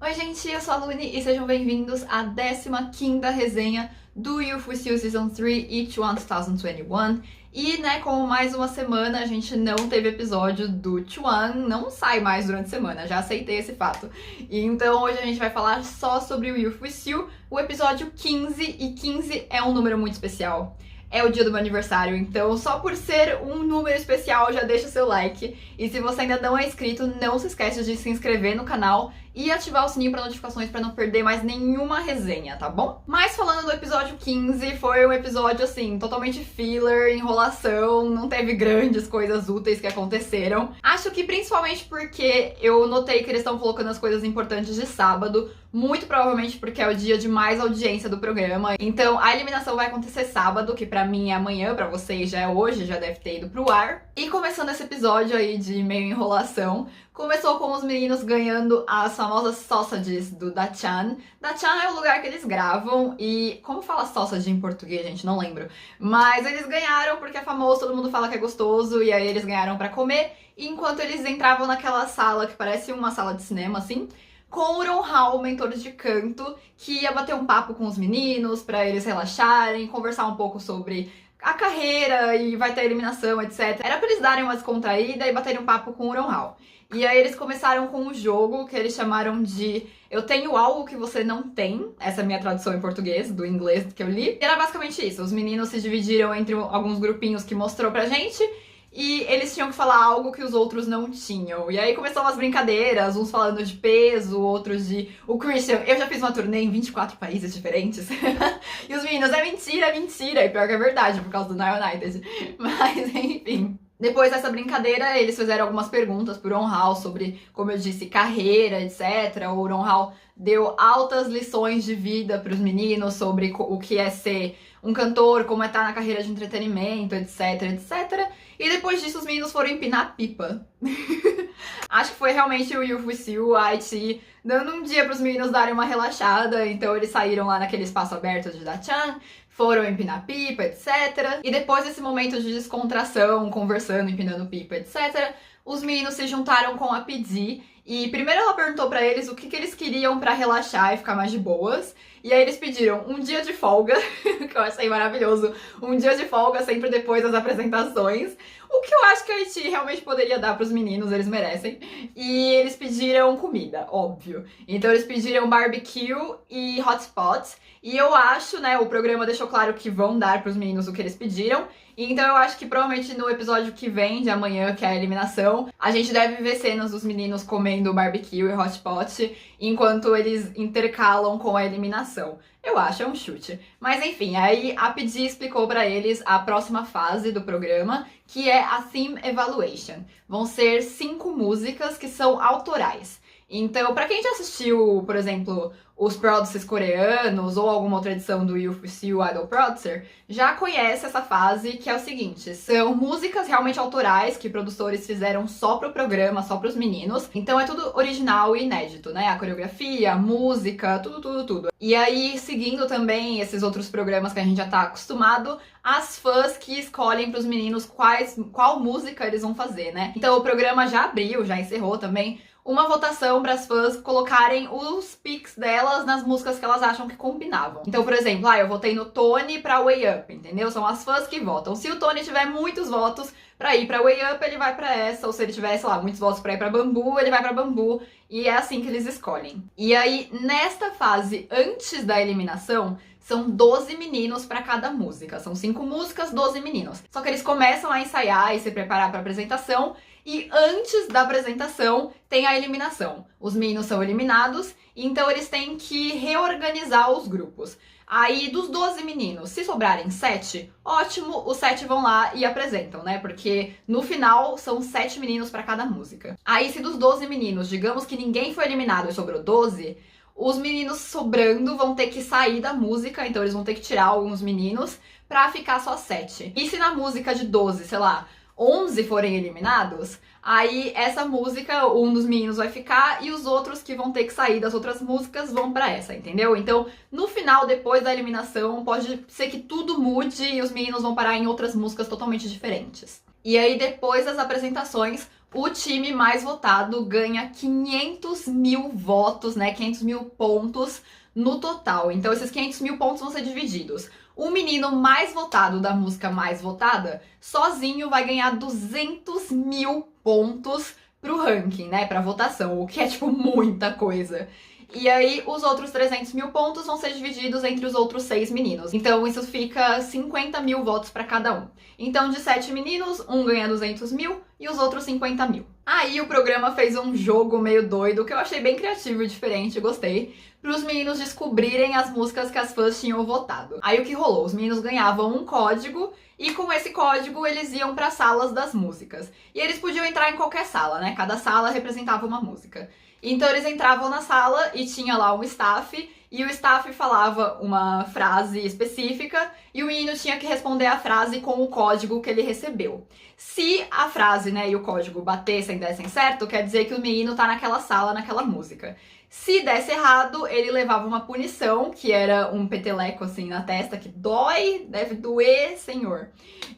Oi gente, eu sou a Luni e sejam bem-vindos à 15ª resenha do Youth With You Season 3 Each One 2021. E, como mais uma semana a gente não teve episódio do T1, não sai mais durante a semana, já aceitei esse fato. E então hoje a gente vai falar só sobre o Youth With You, o episódio 15, e 15 é um número muito especial. É o dia do meu aniversário, então só por ser um número especial já deixa o seu like. E se você ainda não é inscrito, não se esqueça de se inscrever no canal e ativar o sininho para notificações para não perder mais nenhuma resenha, tá bom? Mas falando do episódio 15, foi um episódio assim, totalmente filler, enrolação, não teve grandes coisas úteis que aconteceram. Acho que principalmente porque eu notei que eles estão colocando as coisas importantes de sábado, muito provavelmente porque é o dia de mais audiência do programa. Então a eliminação vai acontecer sábado, que pra mim é amanhã, pra vocês já é hoje, já deve ter ido pro ar. E começando esse episódio aí de meio enrolação, começou com os meninos ganhando as famosas sausages do Dachan. Dachan é o lugar que eles gravam e... como fala sausage em português, gente? Não lembro. Mas eles ganharam porque é famoso, todo mundo fala que é gostoso, e aí eles ganharam pra comer. E enquanto eles entravam naquela sala, que parece uma sala de cinema, assim, com o Ron Hall, o mentor de canto, que ia bater um papo com os meninos pra eles relaxarem, conversar um pouco sobre a carreira e vai ter eliminação, etc. Era pra eles darem uma descontraída e baterem um papo com o Ron Hall. E aí eles começaram com um jogo que eles chamaram de Eu Tenho Algo Que Você Não Tem. Essa é a minha tradução em português, do inglês que eu li. E era basicamente isso, os meninos se dividiram entre alguns grupinhos que mostrou pra gente, e eles tinham que falar algo que os outros não tinham. E aí começaram umas brincadeiras, uns falando de peso, outros de... O Christian, eu já fiz uma turnê em 24 países diferentes. E os meninos, é mentira, é mentira. E pior que é verdade, por causa do Now United. Mas, enfim. Depois dessa brincadeira, eles fizeram algumas perguntas pro Ron Hall sobre, como eu disse, carreira, etc. O Ron Hall deu altas lições de vida pros meninos sobre o que é ser um cantor, como é estar na carreira de entretenimento, etc, etc. E depois disso, os meninos foram empinar pipa. Acho que foi realmente o Youth With You, a IT, dando um dia pros meninos darem uma relaxada. Então eles saíram lá naquele espaço aberto de Dachan, foram empinar pipa, etc. E depois desse momento de descontração, conversando, empinando pipa, etc., os meninos se juntaram com a Pidi. E primeiro ela perguntou pra eles o que eles queriam pra relaxar e ficar mais de boas. E aí eles pediram um dia de folga, que eu achei maravilhoso. Um dia de folga sempre depois das apresentações. O que eu acho que a Haiti realmente poderia dar pros meninos, eles merecem. E eles pediram comida, óbvio. Então eles pediram barbecue e hotspot. E eu acho, o programa deixou claro que vão dar pros meninos o que eles pediram. Então eu acho que provavelmente no episódio que vem, de amanhã, que é a eliminação, a gente deve ver cenas dos meninos comendo barbecue e hotpot enquanto eles intercalam com a eliminação. Eu acho, é um chute. Mas enfim, aí a Pidi explicou pra eles a próxima fase do programa, que é a Theme Evaluation. Vão ser 5 músicas que são autorais. Então, pra quem já assistiu, por exemplo, os Producers coreanos ou alguma outra edição do Youth With You Idol Producer, já conhece essa fase, que é o seguinte: são músicas realmente autorais que produtores fizeram só pro programa, só pros meninos. Então é tudo original e inédito, A coreografia, a música, tudo. E aí, seguindo também esses outros programas que a gente já tá acostumado, as fãs que escolhem pros meninos qual música eles vão fazer, Então o programa já abriu, já encerrou também uma votação para as fãs colocarem os pics delas nas músicas que elas acham que combinavam. Então, por exemplo, eu votei no Tony pra Way Up, entendeu? São as fãs que votam. Se o Tony tiver muitos votos pra ir pra Way Up, ele vai pra essa. Ou se ele tiver, muitos votos pra ir pra Bamboo, ele vai pra Bamboo. E é assim que eles escolhem. E aí, nesta fase, antes da eliminação, são 12 meninos pra cada música. São 5 músicas, 12 meninos. Só que eles começam a ensaiar e se preparar pra apresentação. E antes da apresentação, tem a eliminação. Os meninos são eliminados, então eles têm que reorganizar os grupos. Aí, dos 12 meninos, se sobrarem 7, ótimo, os 7 vão lá e apresentam, Porque no final são 7 meninos pra cada música. Aí, se dos 12 meninos, digamos que ninguém foi eliminado e sobrou 12... os meninos sobrando vão ter que sair da música, então eles vão ter que tirar alguns meninos pra ficar só 7. E se na música de 12, 11 forem eliminados, aí essa música, um dos meninos vai ficar e os outros que vão ter que sair das outras músicas vão pra essa, entendeu? Então, no final, depois da eliminação, pode ser que tudo mude e os meninos vão parar em outras músicas totalmente diferentes. E aí, depois das apresentações, o time mais votado ganha 500 mil votos, né? 500 mil pontos no total. Então, esses 500 mil pontos vão ser divididos. O menino mais votado da música mais votada, sozinho vai ganhar 200 mil pontos pro ranking, né? Pra votação, o que é, tipo, muita coisa. E aí, os outros 300 mil pontos vão ser divididos entre os outros 6 meninos. Então, isso fica 50 mil votos para cada um. Então, de 7 meninos, um ganha 200 mil e os outros 50 mil. Aí, o programa fez um jogo meio doido, que eu achei bem criativo e diferente, gostei, para os meninos descobrirem as músicas que as fãs tinham votado. Aí, o que rolou? Os meninos ganhavam um código e com esse código eles iam para salas das músicas. E eles podiam entrar em qualquer sala, né? Cada sala representava uma música. Então eles entravam na sala e tinha lá um staff, e o staff falava uma frase específica e o menino tinha que responder a frase com o código que ele recebeu. Se a frase, né, e o código batessem, dessem certo, quer dizer que o menino tá naquela sala, naquela música. Se desse errado, ele levava uma punição, que era um peteleco assim na testa, que dói, deve doer, senhor.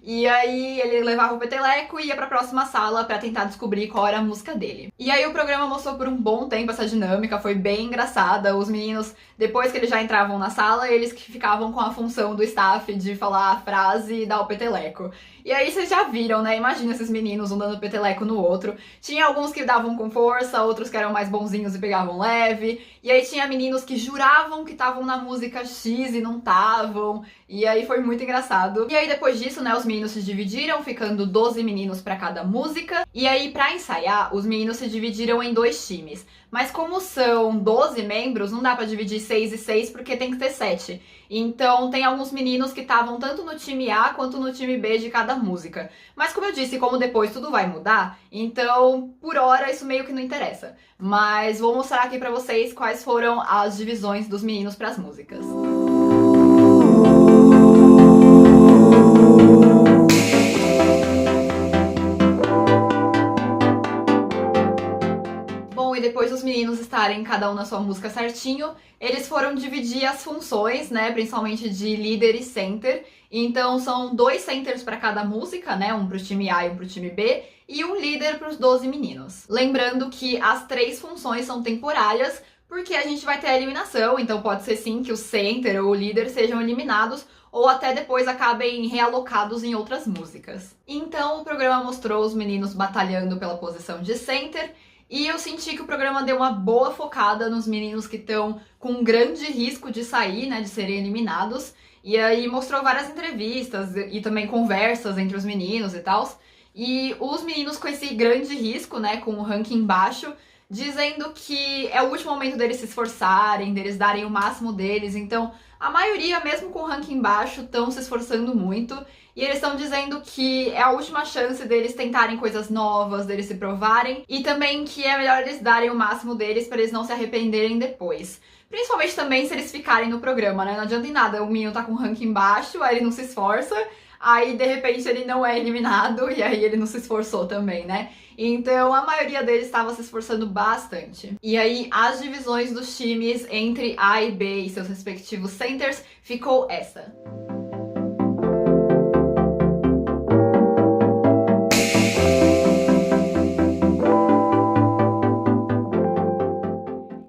E aí ele levava o peteleco e ia pra próxima sala pra tentar descobrir qual era a música dele. E aí o programa mostrou por um bom tempo essa dinâmica, foi bem engraçada. Os meninos, depois que eles já entravam na sala, eles que ficavam com a função do staff de falar a frase e dar o peteleco. E aí vocês já viram, né? Imagina esses meninos um dando peteleco no outro. Tinha alguns que davam com força, outros que eram mais bonzinhos e pegavam leve. E aí tinha meninos que juravam que estavam na música X e não estavam. E aí foi muito engraçado. E aí depois disso, né, os meninos se dividiram, ficando 12 meninos pra cada música. E aí pra ensaiar, os meninos se dividiram em 2 times. Mas como são 12 membros, não dá pra dividir 6 e 6 porque tem que ter 7. Então tem alguns meninos que estavam tanto no time A quanto no time B de cada música. Mas como eu disse, como depois tudo vai mudar, então por hora isso meio que não interessa. Mas vou mostrar aqui pra vocês quais foram as divisões dos meninos pras músicas. E depois dos meninos estarem cada um na sua música certinho, eles foram dividir as funções, né, principalmente de líder e center. Então são 2 centers para cada música, né, um pro time A e um pro time B, e um líder pros 12 meninos. Lembrando que as 3 funções são temporárias, porque a gente vai ter a eliminação, então pode ser sim que o center ou o líder sejam eliminados, ou até depois acabem realocados em outras músicas. Então o programa mostrou os meninos batalhando pela posição de center, e eu senti que o programa deu uma boa focada nos meninos que estão com um grande risco de sair, né, de serem eliminados. E aí mostrou várias entrevistas e também conversas entre os meninos e tal. E os meninos com esse grande risco, né, com o ranking baixo, dizendo que é o último momento deles se esforçarem, deles darem o máximo deles. Então, a maioria, mesmo com o ranking baixo, estão se esforçando muito. E eles estão dizendo que é a última chance deles tentarem coisas novas, deles se provarem. E também que é melhor eles darem o máximo deles para eles não se arrependerem depois. Principalmente também se eles ficarem no programa, né? Não adianta em nada, o menino tá com ranking baixo, aí ele não se esforça. Aí, de repente, ele não é eliminado e aí ele não se esforçou também, né? Então, a maioria deles estava se esforçando bastante. E aí, as divisões dos times entre A e B e seus respectivos centers ficou essa.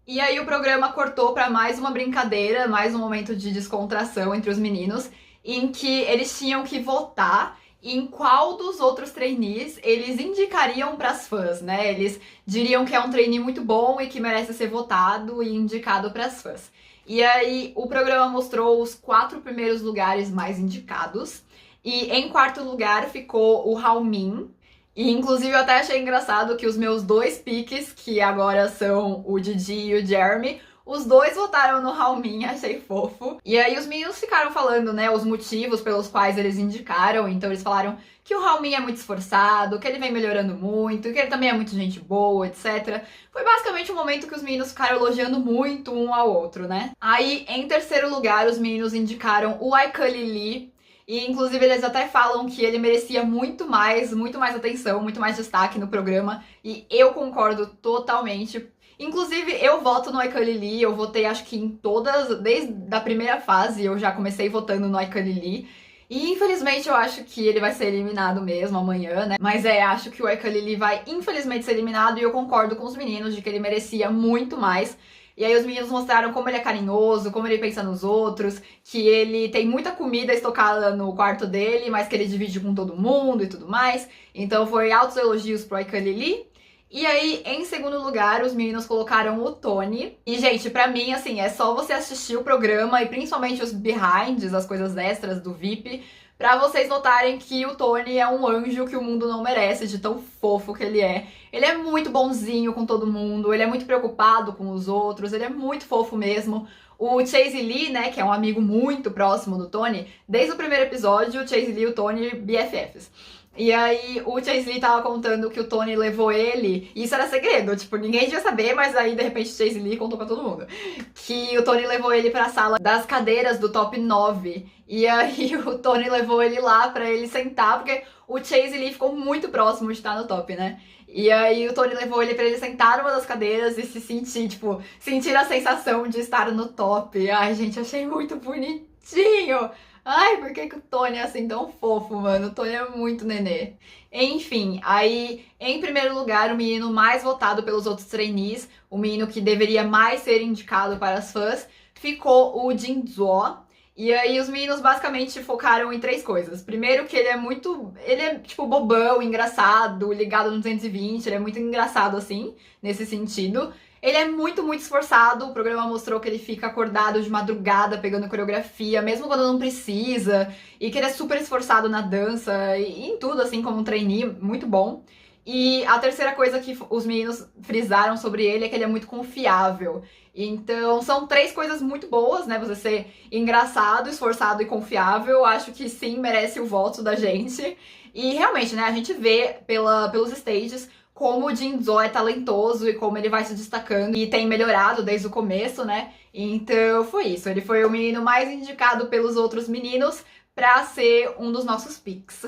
E aí, o programa cortou para mais uma brincadeira, mais um momento de descontração entre os meninos, em que eles tinham que votar em qual dos outros trainees eles indicariam para as fãs, né? Eles diriam que é um trainee muito bom e que merece ser votado e indicado para as fãs. E aí o programa mostrou os 4 primeiros lugares mais indicados. E em 4º lugar ficou o Haomin. E inclusive eu até achei engraçado que os meus 2 piques, que agora são o Didi e o Jeremy, os 2 votaram no Haomin, achei fofo. E aí os meninos ficaram falando, né, os motivos pelos quais eles indicaram. Então eles falaram que o Haomin é muito esforçado, que ele vem melhorando muito, que ele também é muito gente boa, etc. Foi basicamente um momento que os meninos ficaram elogiando muito um ao outro, né? Aí, em 3º lugar, os meninos indicaram o iCully Lee. E inclusive eles até falam que ele merecia muito mais atenção, muito mais destaque no programa. E eu concordo totalmente. Inclusive, eu voto no iCully Lee, eu votei acho que em todas, desde a primeira fase, eu já comecei votando no iCully Lee. E infelizmente eu acho que ele vai ser eliminado mesmo amanhã, né? Mas acho que o Eka-Lily vai infelizmente ser eliminado e eu concordo com os meninos de que ele merecia muito mais. E aí os meninos mostraram como ele é carinhoso, como ele pensa nos outros, que ele tem muita comida estocada no quarto dele, mas que ele divide com todo mundo e tudo mais. Então foi altos elogios pro Eka-Lily. E aí, em segundo lugar, os meninos colocaram o Tony. E, gente, pra mim, assim, é só você assistir o programa e principalmente os behinds, as coisas extras do VIP, pra vocês notarem que o Tony é um anjo que o mundo não merece, de tão fofo que ele é. Ele é muito bonzinho com todo mundo, ele é muito preocupado com os outros, ele é muito fofo mesmo. O Chase Lee, né, que é um amigo muito próximo do Tony, desde o primeiro episódio, o Chase Lee e o Tony BFFs. E aí o Chase Lee tava contando que o Tony levou ele, e isso era segredo, tipo, ninguém devia saber, mas aí de repente o Chase Lee contou pra todo mundo. Que o Tony levou ele pra sala das cadeiras do top 9. E aí o Tony levou ele lá pra ele sentar, porque o Chase Lee ficou muito próximo de estar no top, né? E aí o Tony levou ele pra ele sentar numa das cadeiras e se sentir, tipo, sentir a sensação de estar no top. Ai, gente, achei muito bonitinho! Ai, por que o Tony é assim tão fofo, mano? O Tony é muito nenê. Enfim, aí, em primeiro lugar, o menino mais votado pelos outros trainees, o menino que deveria mais ser indicado para as fãs, ficou o Jinzhuo. E aí os meninos basicamente focaram em 3 coisas. Primeiro que ele é tipo bobão, engraçado, ligado no 220, ele é muito engraçado assim, nesse sentido. Ele é muito, muito esforçado, o programa mostrou que ele fica acordado de madrugada pegando coreografia, mesmo quando não precisa, e que ele é super esforçado na dança e em tudo, assim, como um trainee, muito bom. E a terceira coisa que os meninos frisaram sobre ele é que ele é muito confiável. Então, são 3 coisas muito boas, né? Você ser engraçado, esforçado e confiável, acho que sim, merece o voto da gente. E realmente, né, a gente vê pelos stages como o Jinzhuo é talentoso e como ele vai se destacando e tem melhorado desde o começo, né? Então foi isso, ele foi o menino mais indicado pelos outros meninos pra ser um dos nossos picks.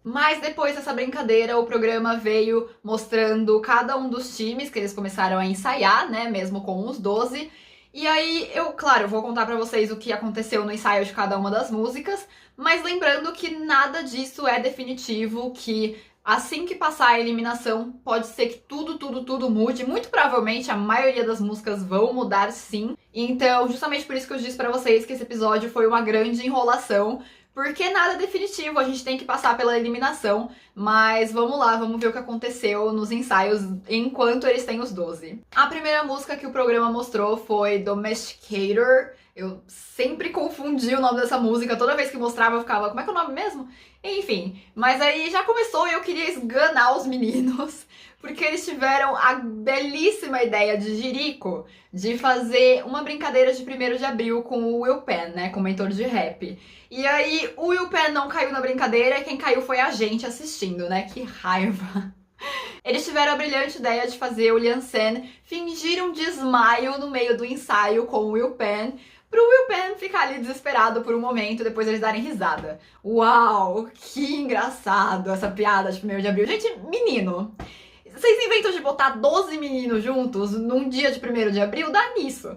Mas depois dessa brincadeira, o programa veio mostrando cada um dos times que eles começaram a ensaiar, né? Mesmo com os 12. E aí, claro, vou contar pra vocês o que aconteceu no ensaio de cada uma das músicas, mas lembrando que nada disso é definitivo, que assim que passar a eliminação, pode ser que tudo mude. Muito provavelmente a maioria das músicas vão mudar sim. Então, justamente por isso que eu disse pra vocês que esse episódio foi uma grande enrolação. Porque nada é definitivo, a gente tem que passar pela eliminação. Mas vamos lá, vamos ver o que aconteceu nos ensaios enquanto eles têm os 12. A primeira música que o programa mostrou foi Domesticator. Eu sempre confundi o nome dessa música, toda vez que mostrava eu ficava, como é que é o nome mesmo? Enfim, mas aí já começou e eu queria esganar os meninos, porque eles tiveram a belíssima ideia de Jerico de fazer uma brincadeira de 1º de abril com o Will Pen, né, com o mentor de rap. E aí o Will Pen não caiu na brincadeira, quem caiu foi a gente assistindo, né, que raiva. Eles tiveram a brilhante ideia de fazer o Lian Sen fingir um desmaio no meio do ensaio com o Will Pen, pro Will Pen ficar ali desesperado por um momento e depois eles darem risada. Uau, que engraçado essa piada de 1º de abril. Gente, menino, vocês inventam de botar 12 meninos juntos num dia de 1º de abril? Dá nisso.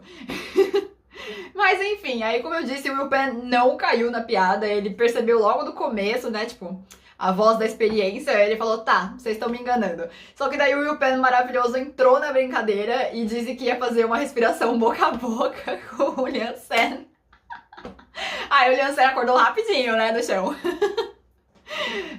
Mas enfim, aí como eu disse, o Will Pen não caiu na piada, ele percebeu logo do começo, né, tipo, a voz da experiência, ele falou, tá, vocês estão me enganando. Só que daí o Will Pen maravilhoso entrou na brincadeira e disse que ia fazer uma respiração boca a boca com o Lian Sen. Aí o Lian Sen acordou rapidinho, né, no chão.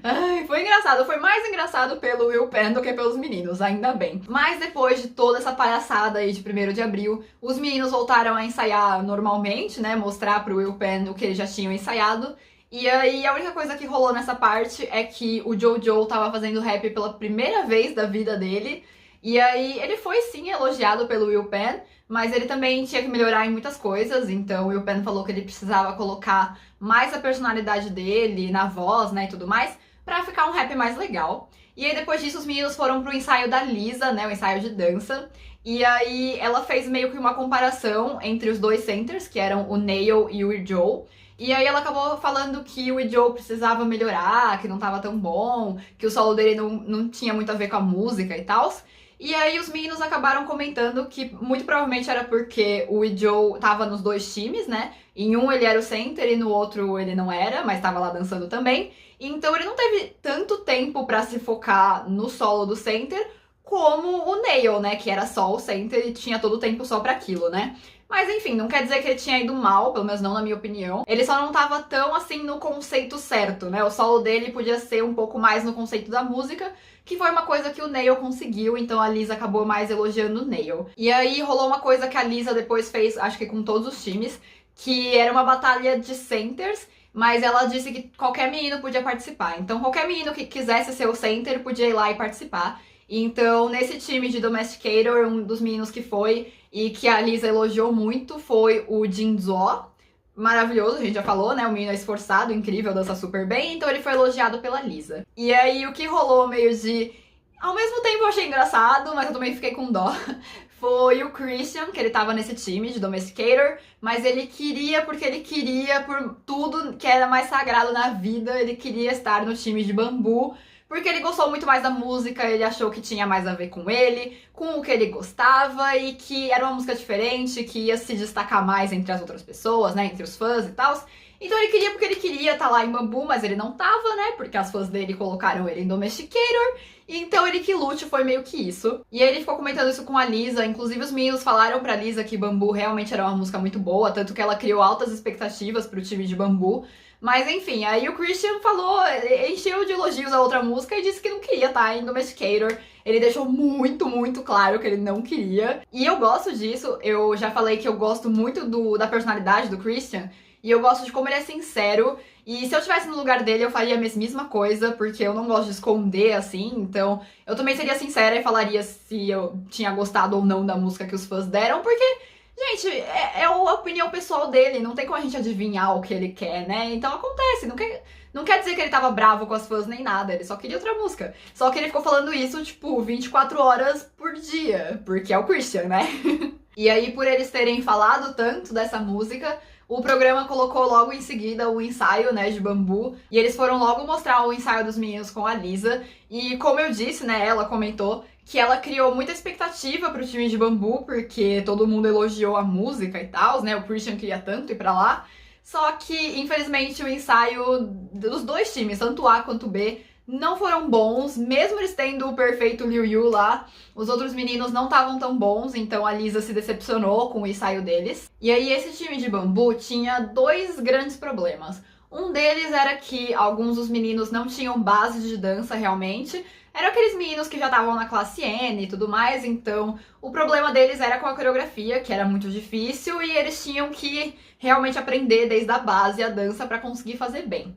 Ai, foi engraçado, foi mais engraçado pelo Will Pen do que pelos meninos, ainda bem. Mas depois de toda essa palhaçada aí de 1º de abril, os meninos voltaram a ensaiar normalmente, né, mostrar pro Will Pen o que eles já tinham ensaiado. E aí a única coisa que rolou nessa parte é que o Jojo tava fazendo rap pela primeira vez da vida dele. E aí ele foi sim elogiado pelo Will Pen, mas ele também tinha que melhorar em muitas coisas. Então o Will Pen falou que ele precisava colocar mais a personalidade dele na voz, né, e tudo mais, pra ficar um rap mais legal. E aí depois disso os meninos foram pro ensaio da Lisa, né, o ensaio de dança. E aí ela fez meio que uma comparação entre os 2 centers, que eram o Nail e o Joe. E aí ela acabou falando que o Joe precisava melhorar, que não tava tão bom, que o solo dele não tinha muito a ver com a música e tal. E aí os meninos acabaram comentando que muito provavelmente era porque o Joe tava nos dois times, né? Em um ele era o center e no outro ele não era, mas tava lá dançando também. Então ele não teve tanto tempo pra se focar no solo do center como o Neil, né? Que era só o center e tinha todo o tempo só pra aquilo, né? Mas enfim, não quer dizer que ele tinha ido mal, pelo menos não na minha opinião. Ele só não tava tão assim no conceito certo, né? O solo dele podia ser um pouco mais no conceito da música, que foi uma coisa que o Neil conseguiu, então a Lisa acabou mais elogiando o Neil. E aí rolou uma coisa que a Lisa depois fez, acho que com todos os times, que era uma batalha de centers, mas ela disse que qualquer menino podia participar. Então qualquer menino que quisesse ser o center podia ir lá e participar. Então, nesse time de Domesticator, um dos meninos que foi e que a Lisa elogiou muito foi o Jinzo. Maravilhoso, a gente já falou, né? O menino é esforçado, incrível, dança super bem, então ele foi elogiado pela Lisa. E aí, o que rolou meio de... Ao mesmo tempo eu achei engraçado, mas eu também fiquei com dó. Foi o Christian, que ele tava nesse time de Domesticator, mas ele queria, porque ele queria, por tudo que era mais sagrado na vida, ele queria estar no time de Bambu, porque ele gostou muito mais da música, ele achou que tinha mais a ver com ele, com o que ele gostava e que era uma música diferente, que ia se destacar mais entre as outras pessoas, né, entre os fãs e tal. Então ele queria porque ele queria estar lá em Bambu, mas ele não tava, né, porque as fãs dele colocaram ele em Domesticator, então ele que lute foi meio que isso. E ele ficou comentando isso com a Lisa, inclusive os meninos falaram pra Lisa que Bambu realmente era uma música muito boa, tanto que ela criou altas expectativas pro time de Bambu. Mas enfim, aí o Christian falou, encheu de elogios a outra música e disse que não queria estar em Domesticator. Ele deixou muito, muito claro que ele não queria. E eu gosto disso, eu já falei que eu gosto muito da personalidade do Christian. E eu gosto de como ele é sincero. E se eu estivesse no lugar dele, eu faria a mesma coisa, porque eu não gosto de esconder, assim. Então, eu também seria sincera e falaria se eu tinha gostado ou não da música que os fãs deram, porque... Gente, é a opinião pessoal dele, não tem como a gente adivinhar o que ele quer, né? Então acontece, não quer dizer que ele tava bravo com as fãs nem nada, ele só queria outra música. Só que ele ficou falando isso, tipo, 24 horas por dia, porque é o Christian, né? E aí, por eles terem falado tanto dessa música, o programa colocou logo em seguida o ensaio, né, de Bambu, e eles foram logo mostrar o ensaio dos meninos com a Lisa, e como eu disse, né, ela comentou que ela criou muita expectativa pro time de Bambu, porque todo mundo elogiou a música e tal, né, o Christian queria tanto ir pra lá, só que, infelizmente, o ensaio dos dois times, tanto A quanto B, não foram bons, mesmo eles tendo o perfeito Liu Yu lá, os outros meninos não estavam tão bons, então a Lisa se decepcionou com o ensaio deles. E aí esse time de Bambu tinha dois grandes problemas. Um deles era que alguns dos meninos não tinham base de dança realmente, eram aqueles meninos que já estavam na classe N e tudo mais, então o problema deles era com a coreografia, que era muito difícil, e eles tinham que realmente aprender desde a base a dança para conseguir fazer bem.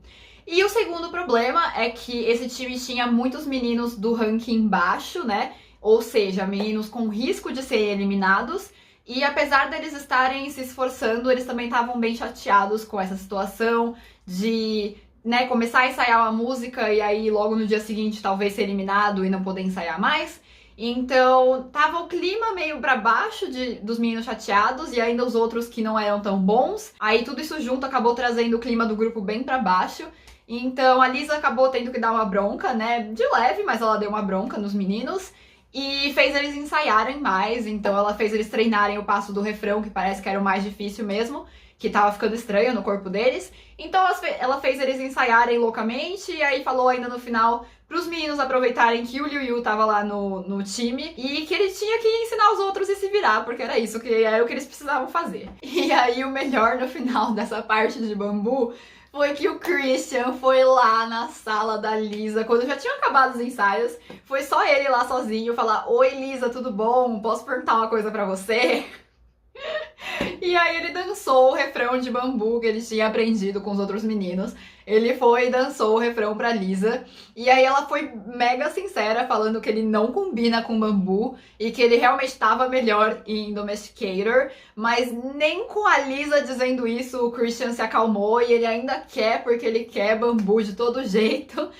E o segundo problema é que esse time tinha muitos meninos do ranking baixo, né? Ou seja, meninos com risco de serem eliminados. E apesar deles estarem se esforçando, eles também estavam bem chateados com essa situação de, né, começar a ensaiar uma música e aí logo no dia seguinte talvez ser eliminado e não poder ensaiar mais. Então, tava o clima meio pra baixo dos meninos chateados e ainda os outros que não eram tão bons. Aí tudo isso junto acabou trazendo o clima do grupo bem pra baixo. Então a Lisa acabou tendo que dar uma bronca, né, de leve, mas ela deu uma bronca nos meninos e fez eles ensaiarem mais, então ela fez eles treinarem o passo do refrão, que parece que era o mais difícil mesmo, que tava ficando estranho no corpo deles. Então ela fez eles ensaiarem loucamente e aí falou ainda no final pros meninos aproveitarem que o Liu Yu tava lá no time e que ele tinha que ensinar os outros e se virar, porque era isso, que era o que eles precisavam fazer. E aí o melhor no final dessa parte de Bambu foi que o Christian foi lá na sala da Lisa, quando já tinham acabado os ensaios, foi só ele lá sozinho falar: "Oi Lisa, tudo bom? Posso perguntar uma coisa pra você?" E aí ele dançou o refrão de Bambu que ele tinha aprendido com os outros meninos. Ele foi e dançou o refrão pra Lisa. E aí ela foi mega sincera, falando que ele não combina com Bambu e que ele realmente estava melhor em Domesticator. Mas nem com a Lisa dizendo isso o Christian se acalmou e ele ainda quer, porque ele quer Bambu de todo jeito.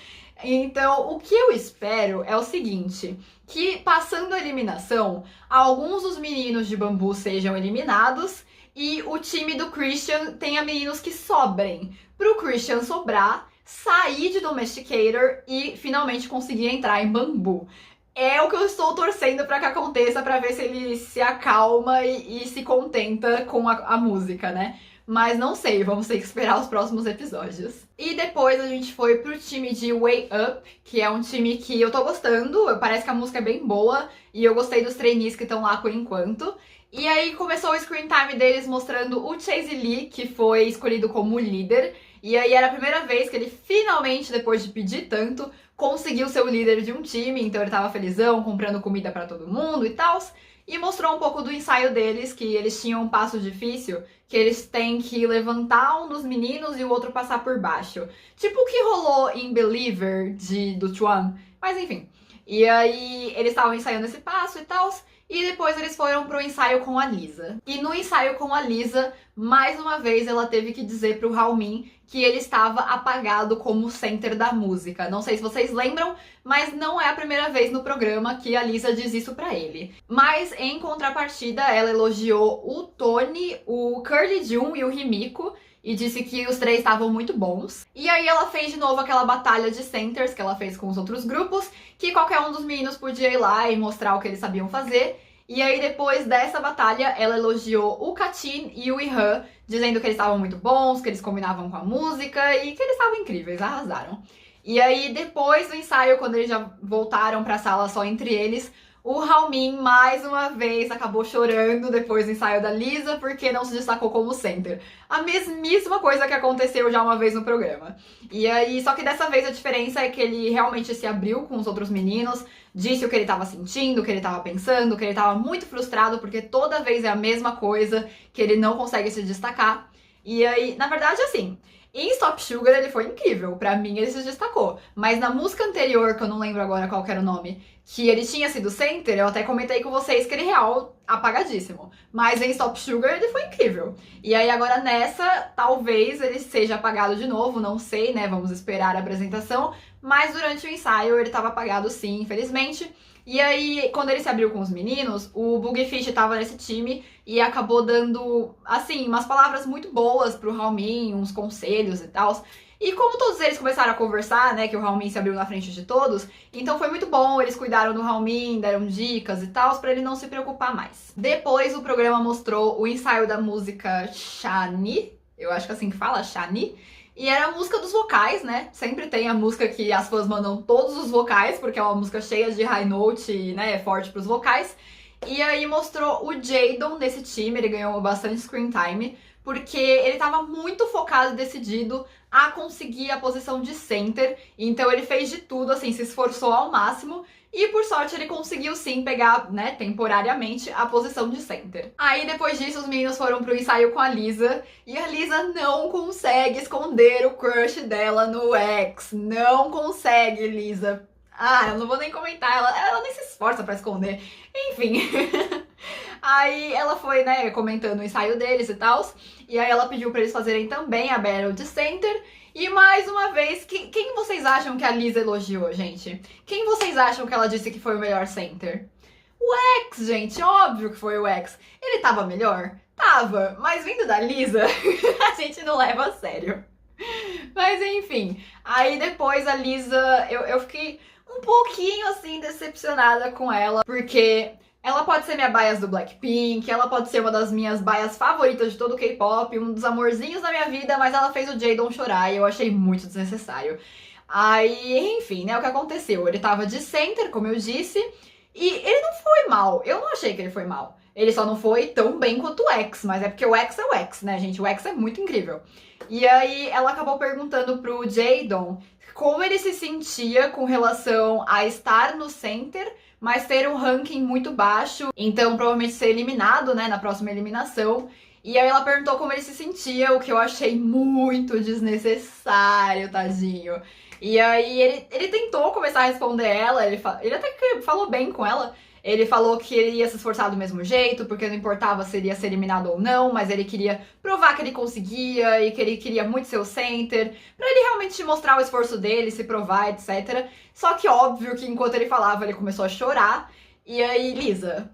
Então, o que eu espero é o seguinte, que passando a eliminação, alguns dos meninos de Bambu sejam eliminados e o time do Christian tenha meninos que sobrem, pro Christian sobrar, sair de Domesticator e finalmente conseguir entrar em Bambu. é o que eu estou torcendo pra que aconteça, pra ver se ele se acalma e se contenta com a música, né? Mas não sei, vamos ter que esperar os próximos episódios. E depois a gente foi pro time de Way Up, que é um time que eu tô gostando, parece que a música é bem boa, e eu gostei dos trainees que estão lá por enquanto. E aí começou o screen time deles mostrando o Chase Lee, que foi escolhido como líder. E aí era a primeira vez que ele finalmente, depois de pedir tanto, conseguiu ser o líder de um time, então ele tava felizão, comprando comida pra todo mundo e tal. E mostrou um pouco do ensaio deles, que eles tinham um passo difícil, que eles têm que levantar um dos meninos e o outro passar por baixo. Tipo o que rolou em Believer, do Chuan. Mas enfim. E aí eles estavam ensaiando esse passo e tal. E depois eles foram pro ensaio com a Lisa. E no ensaio com a Lisa, mais uma vez ela teve que dizer pro Haomin que ele estava apagado como center da música. Não sei se vocês lembram, mas não é a primeira vez no programa que a Lisa diz isso pra ele. Mas em contrapartida, ela elogiou o Tony, o Curly Jun e o Himiko, e disse que os três estavam muito bons. E aí ela fez de novo aquela batalha de centers que ela fez com os outros grupos, que qualquer um dos meninos podia ir lá e mostrar o que eles sabiam fazer. E aí depois dessa batalha, ela elogiou o Katin e o Ihan, dizendo que eles estavam muito bons, que eles combinavam com a música e que eles estavam incríveis, arrasaram. E aí depois do ensaio, quando eles já voltaram pra sala só entre eles, o Haomin, mais uma vez, acabou chorando depois do ensaio da Lisa porque não se destacou como center. A mesmíssima coisa que aconteceu já uma vez no programa. E aí, só que dessa vez a diferença é que ele realmente se abriu com os outros meninos, disse o que ele estava sentindo, o que ele estava pensando, que ele estava muito frustrado porque toda vez é a mesma coisa, que ele não consegue se destacar. E aí, na verdade, assim, em Stop Sugar ele foi incrível, pra mim ele se destacou. Mas na música anterior, que eu não lembro agora qual que era o nome, que ele tinha sido center, eu até comentei com vocês que ele é real apagadíssimo. Mas em Stop Sugar ele foi incrível. E aí agora nessa, talvez ele seja apagado de novo, não sei, né? Vamos esperar a apresentação. Mas durante o ensaio ele tava apagado sim, infelizmente. E aí, quando ele se abriu com os meninos, o Bugfish tava nesse time e acabou dando, assim, umas palavras muito boas pro Haomin, uns conselhos e tal. E como todos eles começaram a conversar, né, que o Haomin se abriu na frente de todos, então foi muito bom, eles cuidaram do Haomin, deram dicas e tal, pra ele não se preocupar mais. Depois o programa mostrou o ensaio da música Shani, eu acho que é assim que fala, Shani, e era a música dos vocais, né? Sempre tem a música que as fãs mandam todos os vocais, porque é uma música cheia de high note, né? É forte pros vocais. E aí mostrou o Jaden nesse time, ele ganhou bastante screen time, porque ele tava muito focado e decidido a conseguir a posição de center. Então ele fez de tudo, assim, se esforçou ao máximo. E por sorte ele conseguiu sim pegar, né, temporariamente, a posição de center. Aí depois disso os meninos foram pro ensaio com a Lisa. E a Lisa não consegue esconder o crush dela no X. Não consegue, Lisa. Ah, eu não vou nem comentar, ela nem se esforça pra esconder. Enfim. Aí ela foi, né, comentando o ensaio deles e tal. E aí ela pediu pra eles fazerem também a battle de center. E mais uma vez, quem vocês acham que a Lisa elogiou, gente? Quem vocês acham que ela disse que foi o melhor center? O X, gente, óbvio que foi o X. Ele tava melhor? Tava, mas vindo da Lisa, a gente não leva a sério. Mas enfim, aí depois a Lisa, eu fiquei um pouquinho assim decepcionada com ela, porque ela pode ser minha bias do Blackpink, ela pode ser uma das minhas bias favoritas de todo o K-pop, um dos amorzinhos da minha vida, mas ela fez o Jaden chorar e eu achei muito desnecessário. Aí, enfim, né, o que aconteceu? Ele tava de center, como eu disse, e ele não foi mal, eu não achei que ele foi mal. Ele só não foi tão bem quanto o X, mas é porque o X é o X, né, gente? O X é muito incrível. E aí ela acabou perguntando pro Jaden como ele se sentia com relação a estar no center, mas ter um ranking muito baixo, então provavelmente ser eliminado, né, na próxima eliminação. E aí ela perguntou como ele se sentia, o que eu achei muito desnecessário, tadinho. E aí ele tentou começar a responder ela, ele até que falou bem com ela. Ele falou que ele ia se esforçar do mesmo jeito, porque não importava se ele ia ser eliminado ou não, mas ele queria provar que ele conseguia e que ele queria muito ser o center, pra ele realmente mostrar o esforço dele, se provar, etc. Só que óbvio que enquanto ele falava, ele começou a chorar. E aí, Lisa,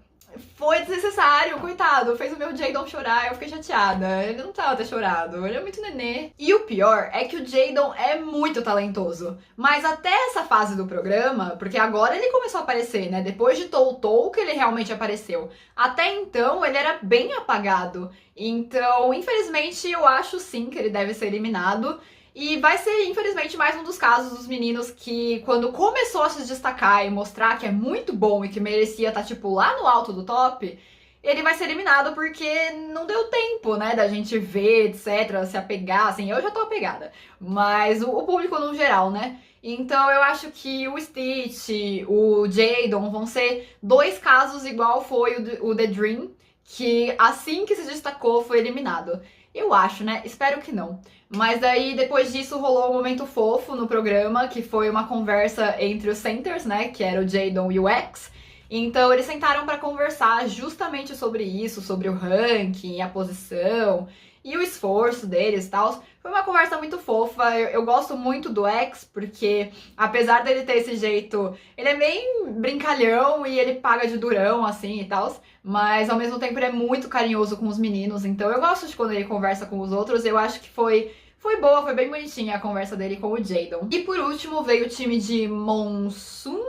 Foi desnecessário, coitado. Fez o meu Jadon chorar, eu fiquei chateada. Ele não tava ter chorado, ele é muito nenê. E o pior é que o Jadon é muito talentoso. Mas até essa fase do programa, porque agora ele começou a aparecer, né? Depois de Tou que ele realmente apareceu. Até então, ele era bem apagado. Então, infelizmente, eu acho sim que ele deve ser eliminado. E vai ser, infelizmente, mais um dos casos dos meninos que, quando começou a se destacar e mostrar que é muito bom e que merecia estar, tipo, lá no alto do top, ele vai ser eliminado porque não deu tempo, né, da gente ver, etc, se apegar, assim, eu já tô apegada, mas o público no geral, né? Então eu acho que o Stitch, o Jadon vão ser dois casos igual foi o The Dream, que assim que se destacou foi eliminado. Eu acho, né? Espero que não. Mas daí, depois disso, rolou um momento fofo no programa, que foi uma conversa entre os centers, né? Que era o Jadon e o X. Então, eles sentaram pra conversar justamente sobre isso, sobre o ranking, a posição e o esforço deles e tal. Foi uma conversa muito fofa. Eu gosto muito do X, porque apesar dele ter esse jeito, ele é bem brincalhão e ele paga de durão, assim e tal. Mas ao mesmo tempo ele é muito carinhoso com os meninos. Então eu gosto de quando ele conversa com os outros. Eu acho que foi boa, foi bem bonitinha a conversa dele com o Jadon. E por último veio o time de Monsoon.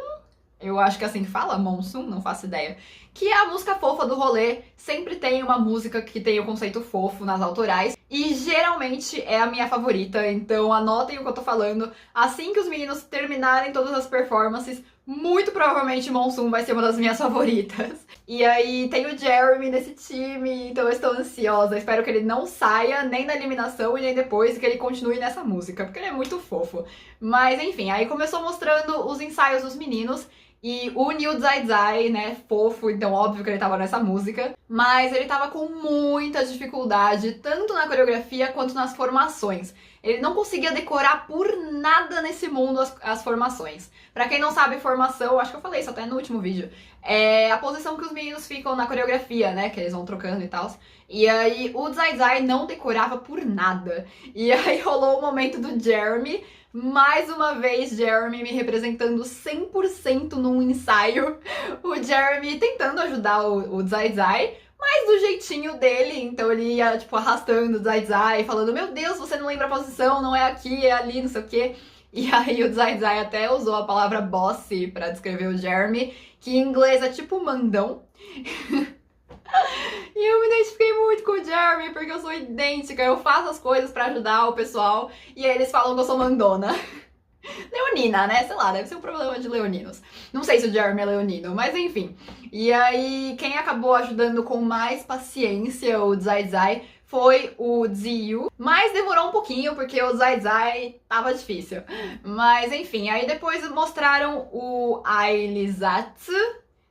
Eu acho que é assim que fala, Monsoon, não faço ideia. Que é a música fofa do rolê. Sempre tem uma música que tem o conceito fofo nas autorais. E geralmente é a minha favorita, então anotem o que eu tô falando. Assim que os meninos terminarem todas as performances, muito provavelmente Monsoon vai ser uma das minhas favoritas. E aí tem o Jeremy nesse time, então eu estou ansiosa. Espero que ele não saia nem na eliminação e nem depois, e que ele continue nessa música, porque ele é muito fofo. Mas enfim, aí começou mostrando os ensaios dos meninos. E o New Zai Zai, né, fofo, então óbvio que ele tava nessa música. Mas ele tava com muita dificuldade, tanto na coreografia quanto nas formações. Ele não conseguia decorar por nada nesse mundo as formações. Pra quem não sabe, formação, acho que eu falei isso até no último vídeo, é a posição que os meninos ficam na coreografia, né, que eles vão trocando e tal. E aí o Zai Zai não decorava por nada. E aí rolou o momento do Jeremy. Mais uma vez, Jeremy me representando 100% num ensaio. O Jeremy tentando ajudar o Zai Zai, mas do jeitinho dele. Então ele ia, tipo, arrastando o Zai Zai, falando: meu Deus, você não lembra a posição, não é aqui, é ali, não sei o quê. E aí o Zai Zai até usou a palavra bossy pra descrever o Jeremy, que em inglês é tipo mandão. E eu me identifiquei muito com o Jeremy, porque eu sou idêntica, eu faço as coisas pra ajudar o pessoal, e aí eles falam que eu sou mandona. Leonina, né? Sei lá, deve ser um problema de leoninos. Não sei se o Jeremy é leonino, mas enfim. E aí, quem acabou ajudando com mais paciência o Zai Zai foi o Ziyu, mas demorou um pouquinho, porque o Zai Zai tava difícil. Mas enfim, aí depois mostraram o Ailizatsu.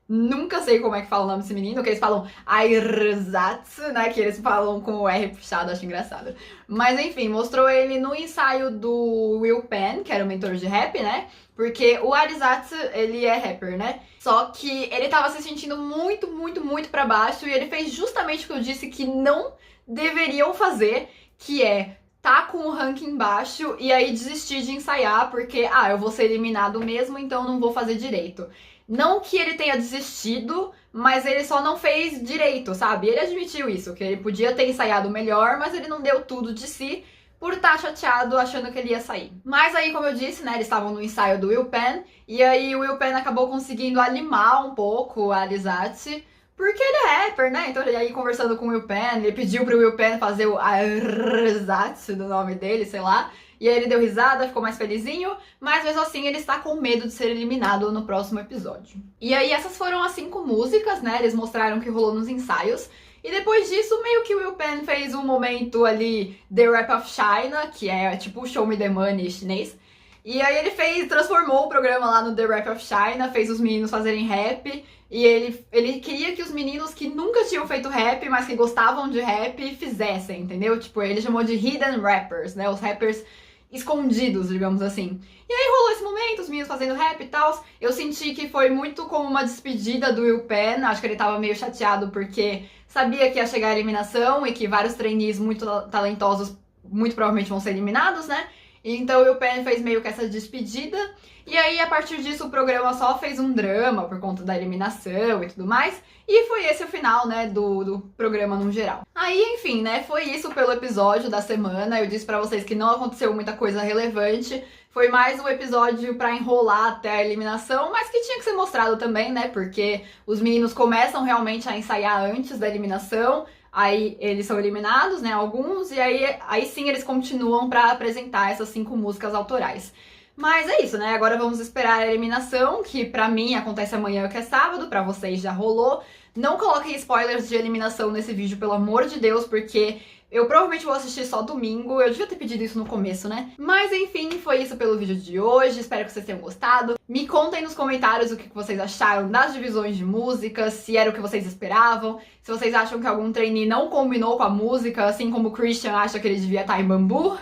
Nunca sei como é que fala o nome desse menino, que eles falam Airzatsu, né? Que eles falam com o R puxado, acho engraçado. Mas enfim, mostrou ele no ensaio do Will Pan, que era o mentor de rap, né? Porque o Airzatsu, ele é rapper, né? Só que ele tava se sentindo muito, muito, muito pra baixo e ele fez justamente o que eu disse que não deveriam fazer, que é tá com o ranking baixo e aí desistir de ensaiar porque, eu vou ser eliminado mesmo, então não vou fazer direito. Não que ele tenha desistido, mas ele só não fez direito, sabe? Ele admitiu isso, que ele podia ter ensaiado melhor, mas ele não deu tudo de si por estar chateado achando que ele ia sair. Mas aí, como eu disse, né, eles estavam no ensaio do Will Pan, e aí o Will Pan acabou conseguindo animar um pouco a Alizate, porque ele é rapper, né? Então ele aí conversando com o Will Pan, ele pediu pro Will Pan fazer o Alizate do nome dele, sei lá. E aí ele deu risada, ficou mais felizinho, mas mesmo assim ele está com medo de ser eliminado no próximo episódio. E aí essas foram as 5 músicas, né? Eles mostraram o que rolou nos ensaios. E depois disso, meio que o Will Pan fez um momento ali, The Rap of China, que é tipo o Show Me The Money chinês. E aí ele transformou o programa lá no The Rap of China, fez os meninos fazerem rap. E ele queria que os meninos que nunca tinham feito rap, mas que gostavam de rap, fizessem, entendeu? Tipo, ele chamou de Hidden Rappers, né? Os rappers escondidos, digamos assim. E aí rolou esse momento, os meninos fazendo rap e tal. Eu senti que foi muito como uma despedida do Will Pan. Acho que ele tava meio chateado porque sabia que ia chegar a eliminação e que vários trainees muito talentosos muito provavelmente vão ser eliminados, né? Então o Will Penn fez meio que essa despedida. E aí, a partir disso, o programa só fez um drama por conta da eliminação e tudo mais. E foi esse o final, né, do programa no geral. Aí, enfim, né, foi isso pelo episódio da semana. Eu disse pra vocês que não aconteceu muita coisa relevante. Foi mais um episódio pra enrolar até a eliminação, mas que tinha que ser mostrado também, né, porque os meninos começam realmente a ensaiar antes da eliminação. Aí eles são eliminados, né, alguns, e aí sim eles continuam pra apresentar essas 5 músicas autorais. Mas é isso, né? Agora vamos esperar a eliminação, que pra mim acontece amanhã, que é sábado, pra vocês já rolou. Não coloquem spoilers de eliminação nesse vídeo, pelo amor de Deus, porque eu provavelmente vou assistir só domingo. Eu devia ter pedido isso no começo, né? Mas enfim, foi isso pelo vídeo de hoje. Espero que vocês tenham gostado. Me contem nos comentários o que vocês acharam das divisões de músicas, se era o que vocês esperavam, se vocês acham que algum trainee não combinou com a música, assim como o Christian acha que ele devia estar em Bambu.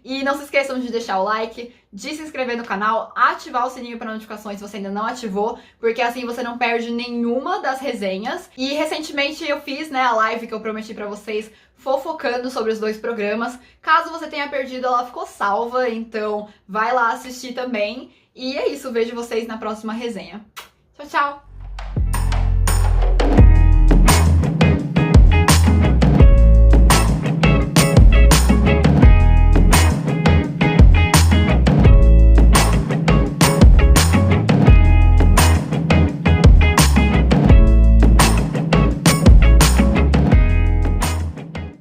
E não se esqueçam de deixar o like, de se inscrever no canal, ativar o sininho para notificações se você ainda não ativou, porque assim você não perde nenhuma das resenhas. E recentemente eu fiz, né, a live que eu prometi para vocês, fofocando sobre os 2 programas. Caso você tenha perdido, ela ficou salva, então vai lá assistir também. E é isso, vejo vocês na próxima resenha. Tchau, tchau!